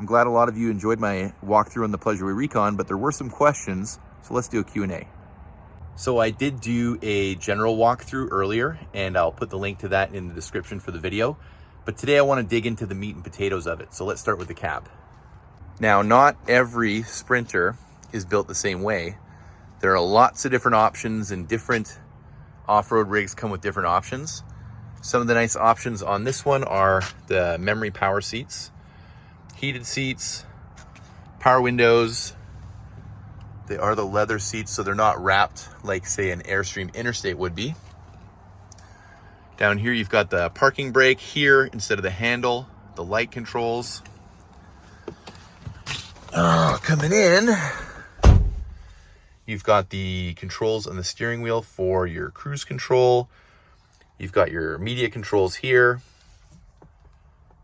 I'm glad a lot of you enjoyed my walkthrough on the Pleasureway Rekon, but there were some questions, so let's do a Q&A. So I did do a general walkthrough earlier, and I'll put the link to that in the description for the video. But today I want to dig into the meat and potatoes of it. So let's start with the cab. Now, not every Sprinter is built the same way. There are lots of different options, and different off-road rigs come with different options. Some of the nice options on this one are the memory power seats, heated seats, power windows. They are the leather seats, so they're not wrapped like, say, an Airstream Interstate would be. Down here, you've got the parking brake here instead of the handle, the light controls. Coming in, you've got the controls on the steering wheel for your cruise control. You've got your media controls here.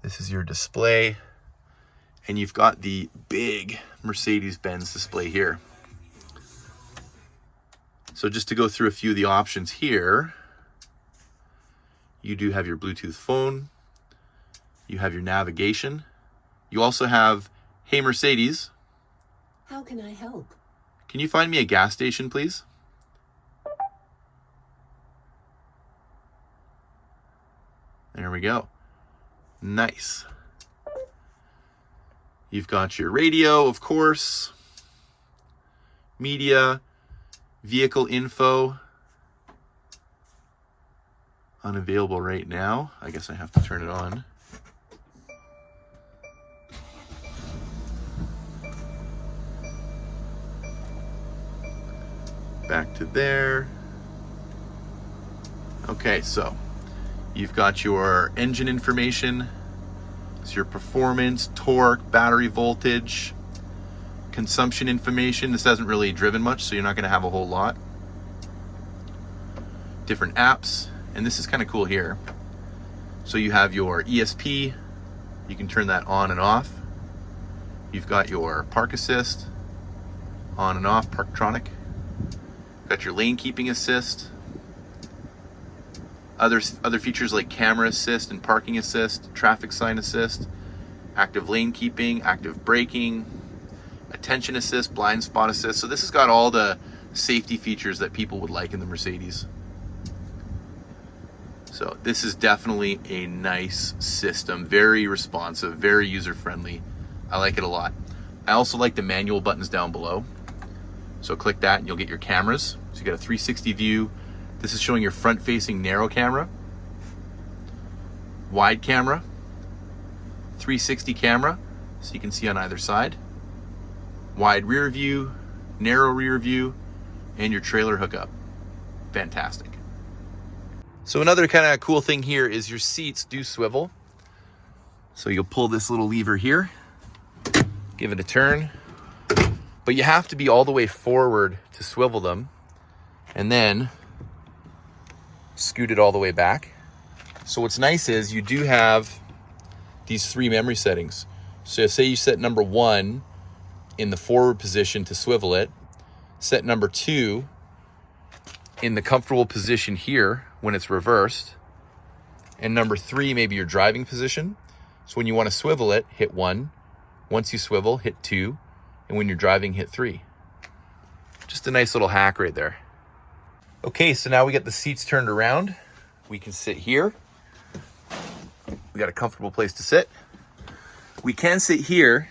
This is your display. And you've got the big Mercedes-Benz display here. So just to go through a few of the options here, you do have your Bluetooth phone. You have your navigation. You also have, "Hey Mercedes, how can I help? Can you find me a gas station, please?" There we go. Nice. You've got your radio, of course, media, vehicle info. Unavailable right now. I guess I have to turn it on. Back to there. Okay, so you've got your engine information. It's your performance, torque, battery voltage, consumption information. This hasn't really driven much, so you're not going to have a whole lot. Different apps, and this is kind of cool here. So you have your ESP. You can turn that on and off. You've got your park assist, on and off, Parktronic. Got your lane keeping assist. Other features like camera assist and parking assist, traffic sign assist, active lane keeping, active braking, attention assist, blind spot assist. So this has got all the safety features that people would like in the Mercedes. So this is definitely a nice system, very responsive, very user-friendly. I like it a lot. I also like the manual buttons down below. So click that and you'll get your cameras. So you got a 360 view. This is showing your front-facing narrow camera, wide camera, 360 camera, so you can see on either side, wide rear view, narrow rear view, and your trailer hookup. Fantastic. So another kind of cool thing here is your seats do swivel. So you'll pull this little lever here, give it a turn, but you have to be all the way forward to swivel them, and then scoot it all the way back. So what's nice is you do have these 3 memory settings. So say you set number 1 in the forward position to swivel it, set number 2 in the comfortable position here when it's reversed, and number 3 maybe your driving position. So when you want to swivel it, hit 1. Once you swivel, hit 2. And when you're driving, hit 3. Just a nice little hack right there. Okay, so now we got the seats turned around. We can sit here. We got a comfortable place to sit. We can sit here.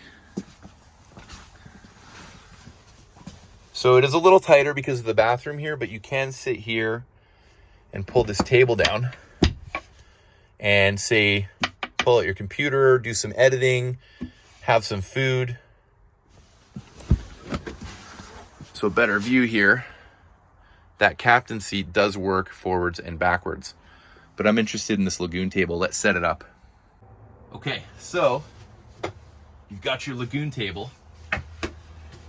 So it is a little tighter because of the bathroom here, but you can sit here and pull this table down and say, pull out your computer, do some editing, have some food. So a better view here. That captain seat does work forwards and backwards, but I'm interested in this Lagoon table. Let's set it up. Okay, so you've got your Lagoon table.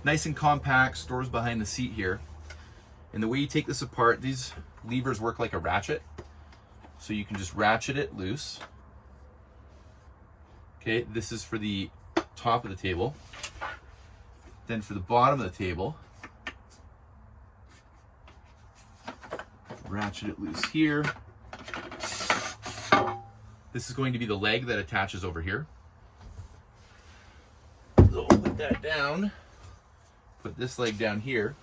Nice and compact, stores behind the seat here. And the way you take this apart, these levers work like a ratchet. So you can just ratchet it loose. Okay, this is for the top of the table. Then for the bottom of the table, ratchet it loose here. This is going to be the leg that attaches over here. put that down. Put this leg down here.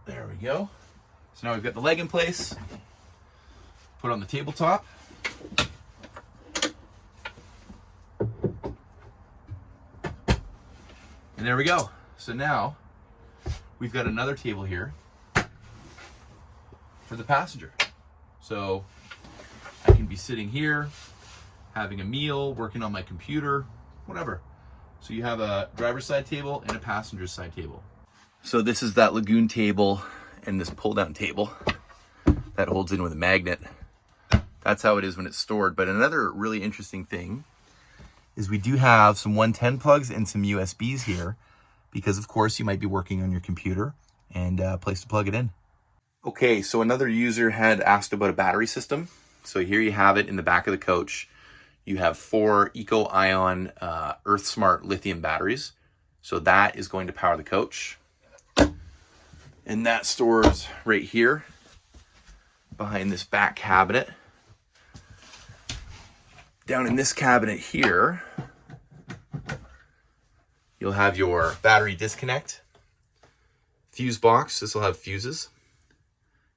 There we go. So now we've got the leg in place. Put on the tabletop. And there we go. So now we've got another table here for the passenger. So I can be sitting here, having a meal, working on my computer, whatever. So you have a driver's side table and a passenger side table. So this is that Lagoon table and this pull down table that holds in with a magnet. That's how it is when it's stored. But another really interesting thing is we do have some 110 plugs and some USBs here because of course you might be working on your computer and a place to plug it in. Okay, so another user had asked about a battery system. So here you have it in the back of the coach. You have 4 Eco-Ion Earth Smart lithium batteries. So that is going to power the coach. And that stores right here behind this back cabinet. Down in this cabinet here, you'll have your battery disconnect, fuse box. This will have fuses.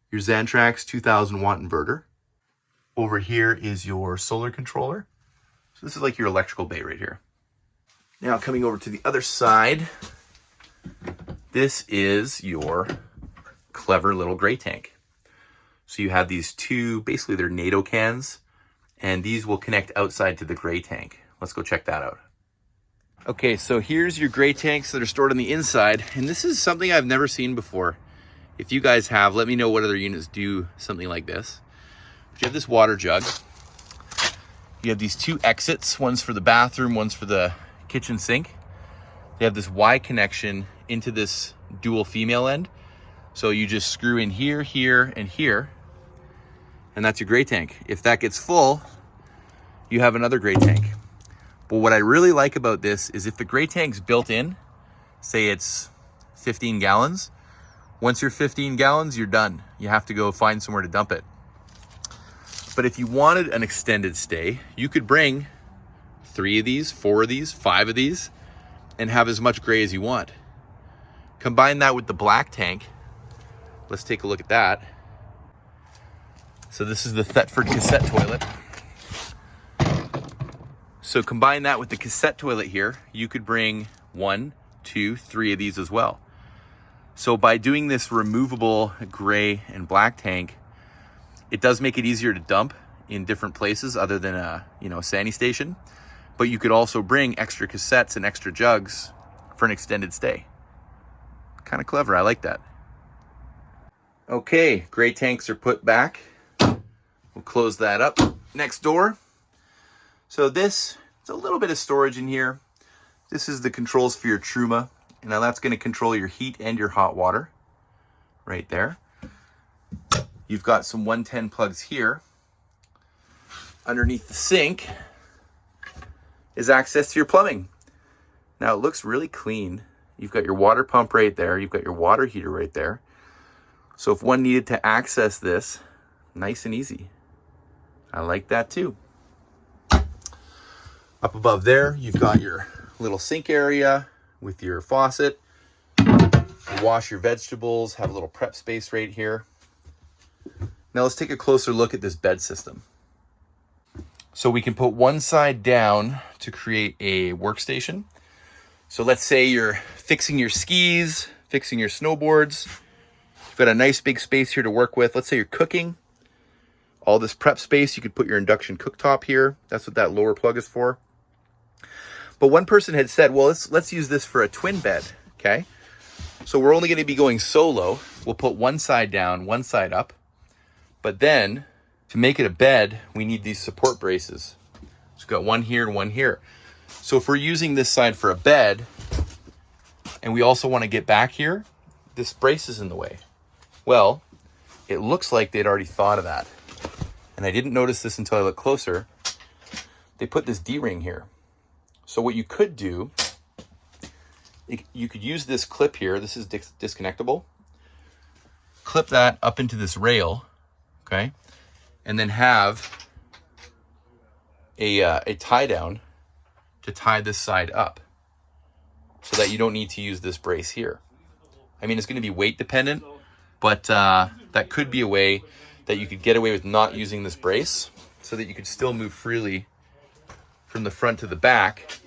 Your Xantrax 2000 watt inverter. Over here is your solar controller. So this is like your electrical bay right here. Now coming over to the other side, this is your clever little gray tank. So you have these two, basically they're NATO cans, and these will connect outside to the gray tank. Let's go check that out. Okay, so here's your gray tanks that are stored on the inside, and this is something I've never seen before. If you guys have, let me know what other units do something like this. But you have this water jug. You have these 2 exits, one's for the bathroom, one's for the kitchen sink. They have this Y connection into this dual female end. So you just screw in here, here, and here, and that's your gray tank. If that gets full, you have another gray tank. But what I really like about this is if the gray tank's built in, say it's 15 gallons, once you're 15 gallons, you're done. You have to go find somewhere to dump it. But if you wanted an extended stay, you could bring 3 of these, 4 of these, 5 of these, and have as much gray as you want. Combine that with the black tank. Let's take a look at that. So this is the Thetford cassette toilet. So combine that with the cassette toilet here, you could bring 1, 2, 3 of these as well. So by doing this removable gray and black tank, it does make it easier to dump in different places other than a sani station. But you could also bring extra cassettes and extra jugs for an extended stay. Kind of clever, I like that. Okay, gray tanks are put back. We'll close that up. Next door. So this, it's a little bit of storage in here. This is the controls for your Truma. And now that's going to control your heat and your hot water right there. You've got some 110 plugs here. Underneath the sink is access to your plumbing. Now it looks really clean. You've got your water pump right there. You've got your water heater right there. So if one needed to access this, nice and easy. I like that too. Up above there, you've got your little sink area with your faucet. You wash your vegetables, have a little prep space right here. Now let's take a closer look at this bed system. So we can put one side down to create a workstation. So let's say you're fixing your skis, fixing your snowboards. You've got a nice big space here to work with. Let's say you're cooking. All this prep space, you could put your induction cooktop here. That's what that lower plug is for. But one person had said, well, let's use this for a twin bed, okay? So we're only going to be going solo. We'll put one side down, one side up. But then, to make it a bed, we need these support braces. So we've got one here and one here. So if we're using this side for a bed, and we also want to get back here, this brace is in the way. Well, it looks like they'd already thought of that. And I didn't notice this until I looked closer. They put this D-ring here. So what you could do, you could use this clip here. This is disconnectable. Clip that up into this rail, okay? And then have a tie down to tie this side up so that you don't need to use this brace here. I mean, it's going to be weight dependent, but that could be a way that you could get away with not using this brace so that you could still move freely from the front to the back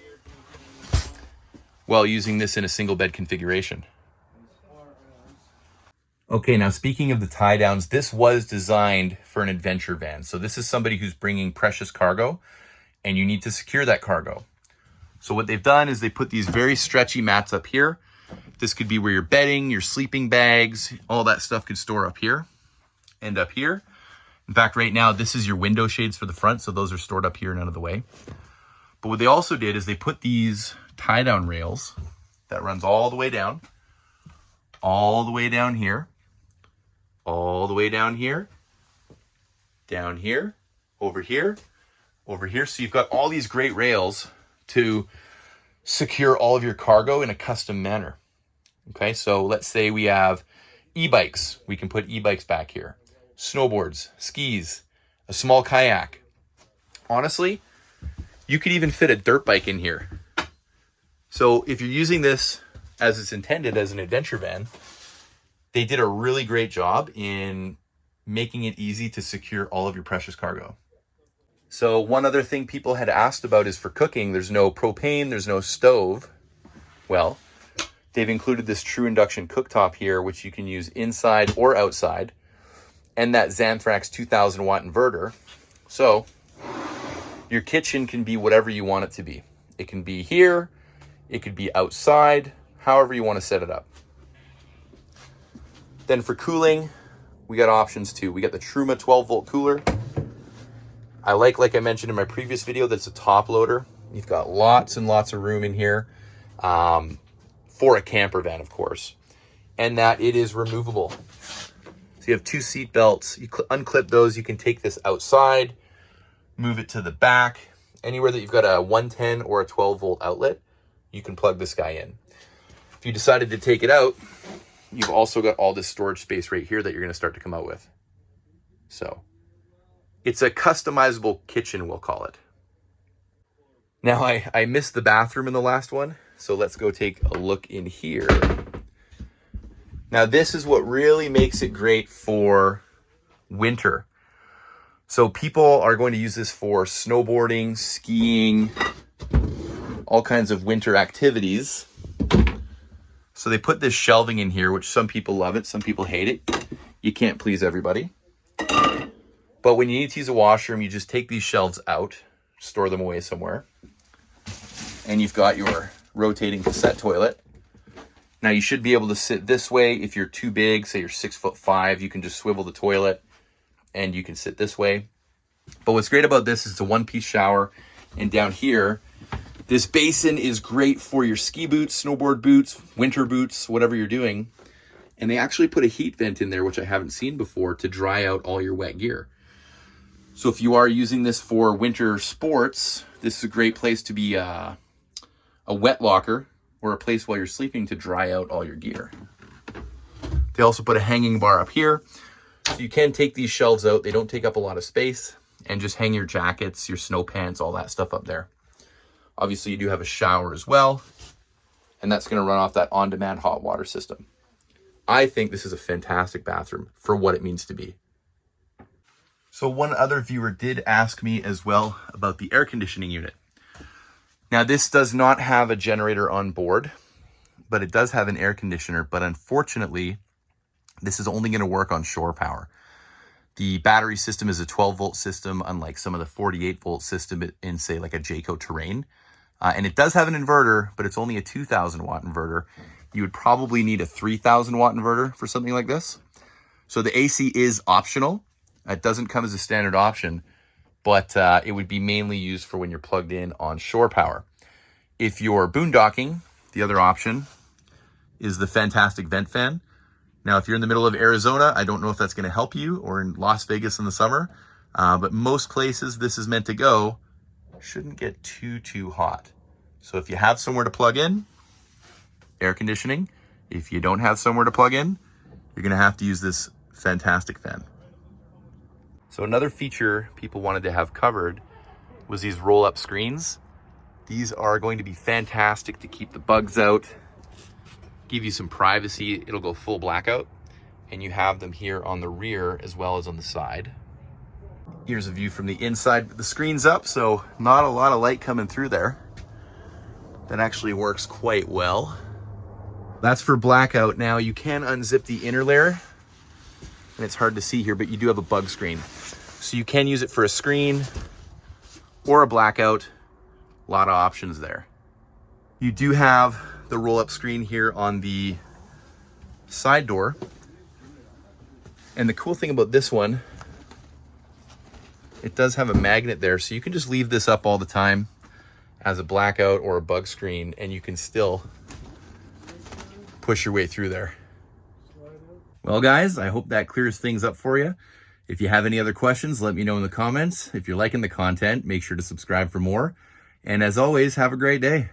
while using this in a single bed configuration. Okay, now speaking of the tie downs, this was designed for an adventure van. So this is somebody who's bringing precious cargo and you need to secure that cargo. So what they've done is they put these very stretchy mats up here. This could be where your bedding, your sleeping bags, all that stuff could store up here and up here. In fact, right now, this is your window shades for the front. So those are stored up here and out of the way. But what they also did is they put these tie down rails that runs all the way down, all the way down here, all the way down here, down here, over here, over here. So you've got all these great rails to secure all of your cargo in a custom manner. Okay, so let's say we have e-bikes. We can put e-bikes back here. Snowboards, skis, a small kayak. Honestly, you could even fit a dirt bike in here. So if you're using this as it's intended as an adventure van, they did a really great job in making it easy to secure all of your precious cargo. So one other thing people had asked about is for cooking, there's no propane, there's no stove. Well, they've included this true induction cooktop here, which you can use inside or outside, and that Xanthrax 2000 watt inverter. So your kitchen can be whatever you want it to be. It can be here, it could be outside, however you want to set it up. Then for cooling, we got options too. We got the Truma 12 volt cooler. I like I mentioned in my previous video, that's a top loader. You've got lots and lots of room in here for a camper van, of course, and that it is removable. So you have two seat belts. You unclip those. You can take this outside, move it to the back. Anywhere that you've got a 110 or a 12 volt outlet, you can plug this guy in. If you decided to take it out, you've also got all this storage space right here that you're going to start to come out with. So it's a customizable kitchen, we'll call it. Now, I missed the bathroom in the last one, so let's go take a look in here. Now, this is what really makes it great for winter. So people are going to use this for snowboarding, skiing, all kinds of winter activities. So they put this shelving in here, which some people love it, some people hate it. You can't please everybody. But when you need to use a washroom, you just take these shelves out, store them away somewhere. And you've got your rotating cassette toilet. Now you should be able to sit this way. If you're too big, say you're 6'5", you can just swivel the toilet and you can sit this way. But what's great about this is it's a one-piece shower. And down here, this basin is great for your ski boots, snowboard boots, winter boots, whatever you're doing. And they actually put a heat vent in there, which I haven't seen before, to dry out all your wet gear. So if you are using this for winter sports, this is a great place to be a wet locker or a place while you're sleeping to dry out all your gear. They also put a hanging bar up here. So you can take these shelves out. They don't take up a lot of space, and just hang your jackets, your snow pants, all that stuff up there. Obviously, you do have a shower as well, and that's going to run off that on-demand hot water system. I think this is a fantastic bathroom for what it means to be. So one other viewer did ask me as well about the air conditioning unit. Now, this does not have a generator on board, but it does have an air conditioner. But unfortunately, this is only going to work on shore power. The battery system is a 12 volt system, unlike some of the 48 volt system in, say, like a Jayco Terrain. And it does have an inverter, but it's only a 2000 watt inverter. You would probably need a 3000 watt inverter for something like this. So the AC is optional. It doesn't come as a standard option, but it would be mainly used for when you're plugged in on shore power. If you're boondocking, the other option is the fantastic vent fan. Now, if you're in the middle of Arizona, I don't know if that's going to help you, or in Las Vegas in the summer, but most places this is meant to go shouldn't get too hot. So if you have somewhere to plug in, air conditioning. If you don't have somewhere to plug in, you're going to have to use this fantastic fan. So another feature people wanted to have covered was these roll-up screens. These are going to be fantastic to keep the bugs out, give you some privacy. It'll go full blackout, and you have them here on the rear as well as on the side. Here's a view from the inside with the screens up, so not a lot of light coming through there. That actually works quite well. That's for blackout. Now you can unzip the inner layer, and it's hard to see here, but you do have a bug screen. So you can use it for a screen or a blackout. A lot of options there. You do have the roll-up screen here on the side door. And the cool thing about this one, it does have a magnet there, so you can just leave this up all the time as a blackout or a bug screen, and you can still push your way through there. Well guys, I hope that clears things up for you. If you have any other questions, let me know in the comments. If you're liking the content, make sure to subscribe for more. And as always, have a great day.